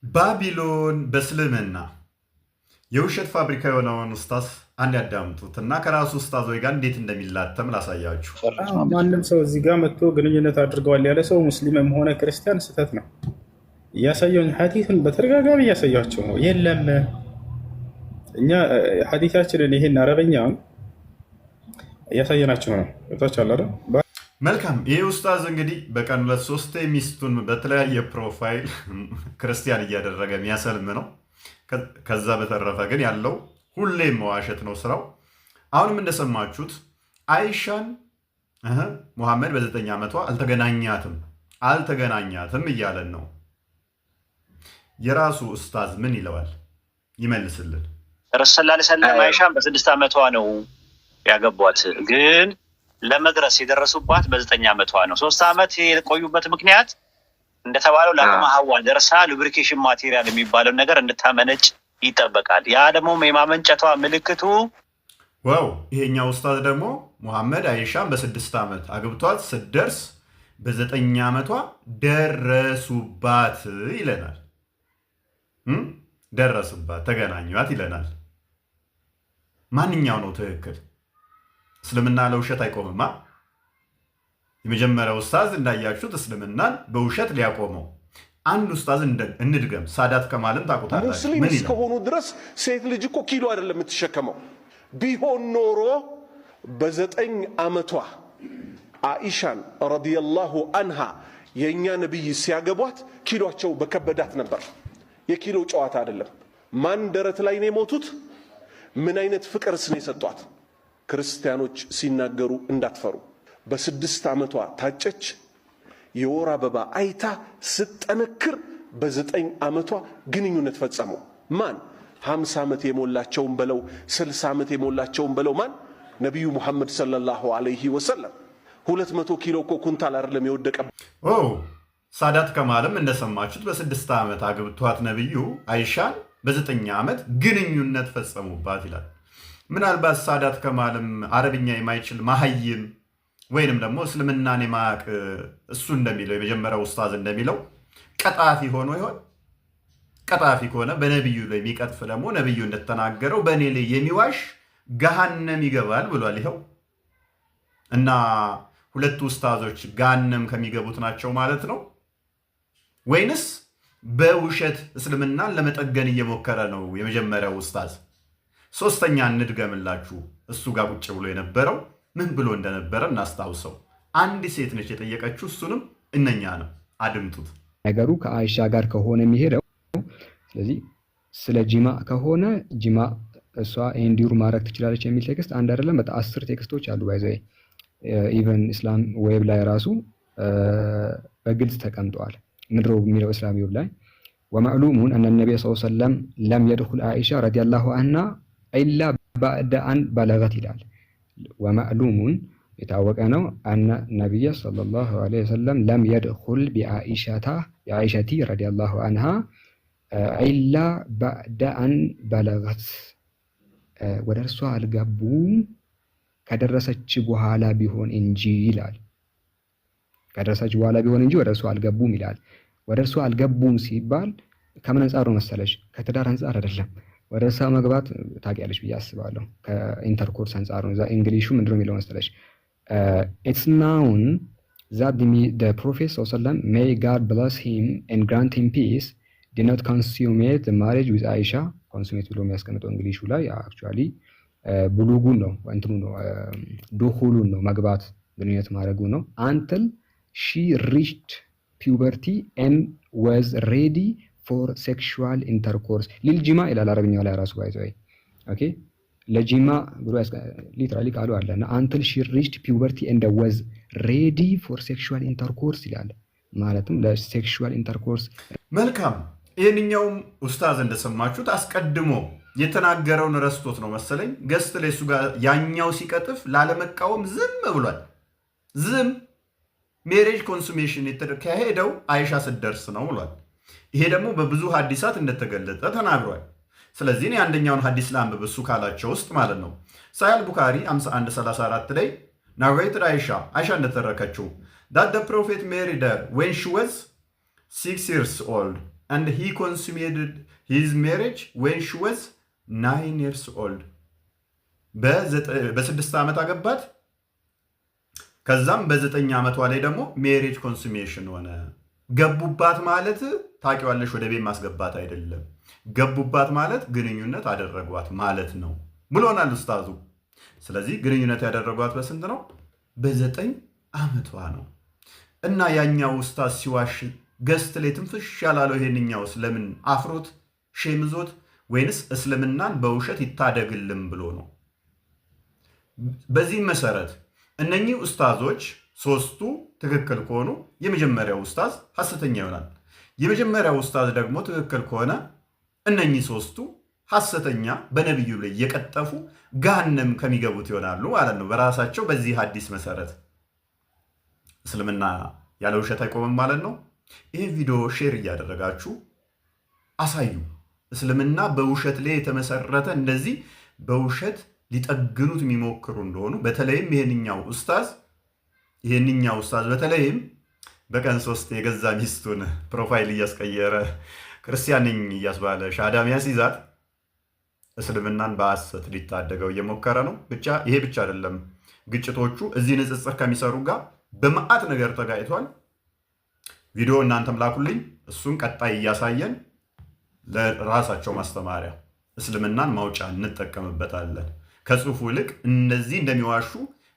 ባቢሎን በእስልምና የውሸት ፋብሪካ የሆነውን ኡስታዝ አንድ ያዳምጡት እና ከራሱ ኡስታዞች ጋር እንዴት እንደሚላተም ላሳያችሁ። ማንም ሰው እዚህ ጋር መጥቶ ግንኙነት አድርገዋል ያለ ሰው ሙስሊምም ሆነ ክርስቲያን ስህተት ነው። እያሳየውን ሐዲትን በተደጋጋሚ እያሳያቸው ነው። የለም እኛ ሐዲታችንን ይሄን አረበኛውን እያሳየናቸው ነው። ታች አለ። መልካም። ይህ ኡስታዝ እንግዲህ በቀን 2-3 ሚስቱን በተለያየ ፕሮፋይል ክርስቲያን እያደረገ የሚያሰልም ነው። ከዛ በተረፈ ግን ያለው ሁሌም መዋሸት ነው ስራው። አሁንም እንደሰማችሁት አይሻን ሙሐመድ በ9 ዓመቷ አልተገናኛትም እያለን ነው። የራሱ ኡስታዝ ምን ይለዋል? ይመልስልን። ረሱል ሰለላሁ ዐለይሂ ወሰለም አይሻን በ6 ዓመቷ ነው ያገቧት፣ ግን ለመድረስ የደረሱባት በ9 ዓመቷ ነው። 3 ዓመት የቆዩበት ምክንያት እንደተባለው ለአቅመ ሐዋ ደርሳ ሉብሪኬሽን ማቴሪያል የሚባለው ነገር እንድታመነጭ ይጠበቃል። ያ ደግሞ የማመንጨቷ ምልክቱ ዋው። ይሄኛው ኡስታዝ ደግሞ ሙሐመድ አይሻን በ6 ዓመት አግብቷት ስትደርስ በ9 ዓመቷ ደረሱባት ይለናል። ደረሱባት፣ ተገናኟት ይለናል። ማንኛው ነው ትክክል? እስልምና ለውሸት አይቆምማ። የመጀመሪያው ኡስታዝ እንዳያችሁት እስልምናን በውሸት ሊያቆመው። አንድ ኡስታዝ እንድገም። ሳዳት ከማልን ታውቁታላችሁ። ሙስሊም እስከሆኑ ድረስ ሴት ልጅ እኮ ኪሎ አይደለም የምትሸከመው። ቢሆን ኖሮ በ9 ዓመቷ አኢሻን ረዲየላሁ አንሃ የእኛ ነቢይ ሲያገቧት ኪሎቸው በከበዳት ነበር። የኪሎ ጨዋታ አይደለም። ማን ደረት ላይ ነው የሞቱት? ምን አይነት ፍቅርስ ነው የሰጧት? ክርስቲያኖች ሲናገሩ እንዳትፈሩ። በ6 ዓመቷ ታጨች። የወር አበባ አይታ ስጠነክር በ9 ዓመቷ ግንኙነት ፈጸሙ። ማን? 50 ዓመት የሞላቸውን በለው 60 ዓመት የሞላቸውን በለው ማን? ነቢዩ ሙሐመድ ሰለላሁ ዐለይሂ ወሰለም። 200 ኪሎ እኮ ኩንታል አይደለም የወደቀ። ሳዳት ከማልም እንደሰማችሁት በ6 ዓመት አግብቷት ነቢዩ አይሻን በ9 ዓመት ግንኙነት ፈጸሙባት ይላል። ምናልባት ሳዳት ከማልም አረብኛ የማይችል ማሀይም ወይንም ደግሞ እስልምናን የማያውቅ እሱ እንደሚለው የመጀመሪያው ኡስታዝ እንደሚለው ቀጣፊ ሆኖ ይሆን? ቀጣፊ ከሆነ በነቢዩ ላይ የሚቀጥፍ ደግሞ ነቢዩ እንደተናገረው በእኔ ላይ የሚዋሽ ገሃነም ይገባል ብሏል። ይኸው እና ሁለቱ ኡስታዞች ገሃነም ከሚገቡት ናቸው ማለት ነው ወይንስ በውሸት እስልምናን ለመጠገን እየሞከረ ነው የመጀመሪያው ኡስታዝ? ሶስተኛ እንድገምላችሁ። እሱ ጋር ቁጭ ብሎ የነበረው ምን ብሎ እንደነበረ እናስታውሰው። አንድ ሴት ነች የጠየቀችው፣ እሱንም እነኛ ነው። አድምጡት። ነገሩ ከአይሻ ጋር ከሆነ የሚሄደው ስለዚህ ስለ ጂማ ከሆነ ጂማ እሷ ኢንዲዩር ማድረግ ትችላለች የሚል ቴክስት አንድ አይደለም፣ በጣም 10 ቴክስቶች አሉ። ባይዘይ ኢቨን ኢስላም ዌብ ላይ ራሱ በግልጽ ተቀምጠዋል። ምድሮ የሚለው እስላም ዌብ ላይ ወማዕሉሙን አነ ነቢይ ሰለላሁ ዐለይሂ ወሰለም ለም የድኹል አይሻ ረዲየላሁ ዐንሃ ኢላ ባዕደ አን በለገት ይላል። ወማዕሉሙን የታወቀ ነው። አነ ነቢይ ሰለላሁ ዐለይሂ ወሰለም ለም የድኹል ቢአኢሸቲ ረዲየላሁ ዐንሃ ኢላ ባዕደ አን በለገት፣ ወደ እርሷ አልገቡም ከደረሰች በኋላ ቢሆን እንጂ ይላል። ከደረሰች በኋላ ቢሆን እንጂ ወደ እርሷ አልገቡም ይላል። ወደ እርሷ አልገቡም ሲባል ከምን አንጻር ነው መሰለሽ? ከትዳር አንጻር አይደለም። ወደ እርሷ መግባት ታውቂያለሽ ብዬ አስባለሁ። ከኢንተርኮርስ አንጻር ነው። እዛ እንግሊሹ ምንድን ነው የሚለው መሰለሽ? ኢትስ ናውን ዛት ዘ ፕሮፌት ሰለላሁ ዐለይሂ ወሰለም ሜይ ጋድ ብለስ ሂም ኤንድ ግራንት ሂም ፒስ ዲድ ኖት ኮንሱሜት ዘ ማሬጅ ዊዝ አይሻ። ኮንሱሜት ብሎ የሚያስቀምጠው እንግሊሹ ላይ አክቹዋሊ ብሉጉን ነው እንትኑ ነው ዱኹሉን ነው መግባት ግንኙነት ማድረጉ ነው። አንትል ሺ ሪችድ ፒውበርቲ ኤንድ ዋዝ ሬዲ ፎር ሴክሹዋል ኢንተርኮርስ ሊልጂማ ይላል አረብኛው ላይ ራሱ ባይዘይ ኦኬ ለጂማ ብሎ ሊትራሊ ቃሉ አለና አንትል ሺ ሪችድ ፒውበርቲ ኤንድ ዋዝ ሬዲ ፎር ሴክሹዋል ኢንተርኮርስ ይላል። ማለትም ለሴክሹዋል ኢንተርኮርስ። መልካም። ይህንኛውም ኡስታዝ እንደሰማችሁት አስቀድሞ የተናገረውን ረስቶት ነው መሰለኝ ገስት ላይ እሱ ጋር ያኛው ሲቀጥፍ ላለመቃወም ዝም ብሏል። ዝም ሜሬጅ ኮንሱሜሽን የተካሄደው አይሻ ስትደርስ ነው ብሏል። ይሄ ደግሞ በብዙ ሐዲሳት እንደተገለጠ ተናግሯል። ስለዚህ እኔ አንደኛውን ሐዲስ ላንብብ እሱ ካላቸው ውስጥ ማለት ነው። ሳሂህ ቡኻሪ 5134 ላይ ናሬትድ አይሻ እንደተረከችው that the prophet married her when she was 6 years old and he consummated his marriage when she was 9 years old. በ6 ዓመት አገባት። ከዛም በ9 ዓመቷ ላይ ደግሞ ሜሬጅ ኮንሱሜሽን ሆነ። ገቡባት ማለት ታውቂዋለሽ፣ ወደ ቤት ማስገባት አይደለም። ገቡባት ማለት ግንኙነት አደረጓት ማለት ነው ብሎናል ኡስታዙ። ስለዚህ ግንኙነት ያደረጓት በስንት ነው? በ9 ዓመቷ ነው። እና ያኛው ኡስታዝ ሲዋሽ ገስት ላይ ትንፍሽ ያላለው ይሄንኛውስ ለምን አፍሮት ሼምዞት ወይንስ እስልምናን በውሸት ይታደግልም ብሎ ነው? በዚህ መሰረት እነኚህ ኡስታዞች ሶስቱ ትክክል ከሆኑ የመጀመሪያው ኡስታዝ ሐሰተኛ ይሆናል። የመጀመሪያው ኡስታዝ ደግሞ ትክክል ከሆነ እነኚህ ሶስቱ ሐሰተኛ በነብዩ ላይ የቀጠፉ ገሃነም ከሚገቡት ይሆናሉ ማለት ነው በራሳቸው በዚህ ሐዲስ መሰረት። እስልምና ያለ ውሸት አይቆምም ማለት ነው። ይህ ቪዲዮ ሼር እያደረጋችሁ አሳዩ። እስልምና በውሸት ላይ የተመሰረተ እንደዚህ በውሸት ሊጠግኑት የሚሞክሩ እንደሆኑ በተለይም ይሄንኛው ኡስታዝ በተለይም በቀን 3 የገዛ ሚስቱን ፕሮፋይል እያስቀየረ ክርስቲያን ነኝ እያስባለ ሻሃዳ ሚያስይዛት እስልምናን በሐሰት ሊታደገው እየሞከረ ነው። ይሄ ብቻ አይደለም፣ ግጭቶቹ እዚህ ንጽጽር ከሚሰሩ ጋር በመዓት ነገር ተጋጭቷል። ቪዲዮ እናንተም ላኩልኝ፣ እሱን ቀጣይ እያሳየን ለራሳቸው ማስተማሪያ እስልምናን ማውጫ እንጠቀምበታለን። ከጽሁፉ ይልቅ እነዚህ እንደሚዋሹ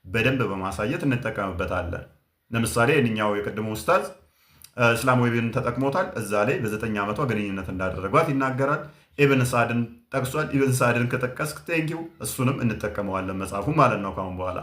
በደንብ በማሳየት እንጠቀምበታለን። ለምሳሌ የእኛው የቅድሞ ኡስታዝ እስላማዊ ብን ተጠቅሞታል። እዛ ላይ በ9 ዓመቷ ግንኙነት እንዳደረጓት ይናገራል። ኢብን ሳድን ጠቅሷል። ኢብን ሳድን ከጠቀስክ ቴንኪው፣ እሱንም እንጠቀመዋለን መጽሐፉ ማለት ነው ካሁን በኋላ